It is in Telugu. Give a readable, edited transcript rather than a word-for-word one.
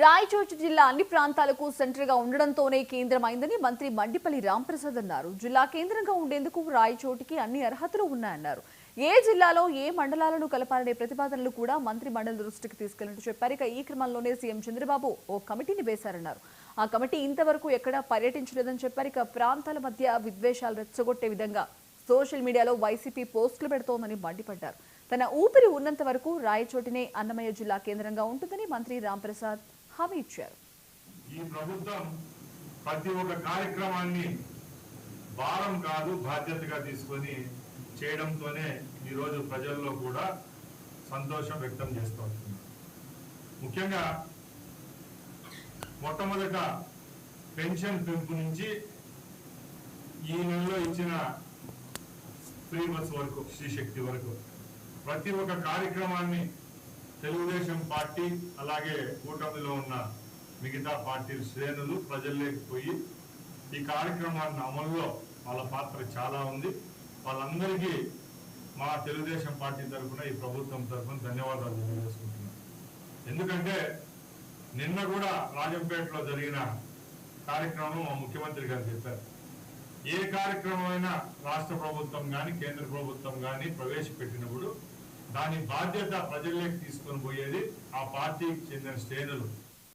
రాయచోటి జిల్లా అన్ని ప్రాంతాలకు సెంటర్ గా ఉండడంతోనే కేంద్రమైందని మంత్రి మండిపల్లి రాంప్రసాద్ అన్నారు. జిల్లా కేంద్రంగా ఉండేందుకు రాయచోటికి అన్ని అర్హతలు ఉన్నాయన్నారు. ఏ జిల్లాలో ఏ మండలాలను కలపాలనే ప్రతిపాదనలు కూడా మంత్రి మండలి దృష్టికి తీసుకెళ్లినట్టు చెప్పారు. ఇక ఈ క్రమంలోనే సీఎం చంద్రబాబు ఓ కమిటీని వేశారన్నారు. ఆ కమిటీ ఇంతవరకు ఎక్కడా పర్యటించలేదని చెప్పారు. ఇక ప్రాంతాల మధ్య విద్వేషాలు రెచ్చగొట్టే విధంగా సోషల్ మీడియాలో వైసీపీ పోస్టులు పెడుతోందని మండిపడ్డారు. తన ఊపిరి ఉన్నంత వరకు రాయచోటినే అన్నమయ్య జిల్లా కేంద్రంగా ఉంటుందని మంత్రి రాంప్రసాద్ హామీ ఇచ్చారు. ఈ ప్రభుత్వం ప్రతి ఒక్క కార్యక్రమాన్ని భారం కాదు బాధ్యతగా తీసుకొని చేయడంతోనే ఈరోజు ప్రజల్లో కూడా సంతోషం వ్యక్తం చేస్తూ వస్తున్నారు. ముఖ్యంగా మొట్టమొదట పెన్షన్ పెంపు నుంచి ఈ నెలలో ఇచ్చిన ఫ్రీ బస్ వరకు శ్రీశక్తి వరకు ప్రతి ఒక్క కార్యక్రమాన్ని తెలుగుదేశం పార్టీ అలాగే కూటమిలో ఉన్న మిగతా పార్టీ శ్రేణులు ప్రజల్లోకి పోయి ఈ కార్యక్రమాన్ని అమల్లో వాళ్ళ పాత్ర చాలా ఉంది. వాళ్ళందరికీ మా తెలుగుదేశం పార్టీ తరఫున ఈ ప్రభుత్వం తరఫున ధన్యవాదాలు తెలియజేసుకుంటున్నాను. ఎందుకంటే నిన్న కూడా రాజంపేటలో జరిగిన కార్యక్రమం మా ముఖ్యమంత్రి గారు చెప్పారు. ఏ కార్యక్రమం అయినా రాష్ట్ర ప్రభుత్వం కానీ కేంద్ర ప్రభుత్వం కానీ ప్రవేశపెట్టినప్పుడు దాని బాధ్యత ప్రజల్లోకి తీసుకొని పోయేది ఆ పార్టీకి చెందిన శ్రేణులు.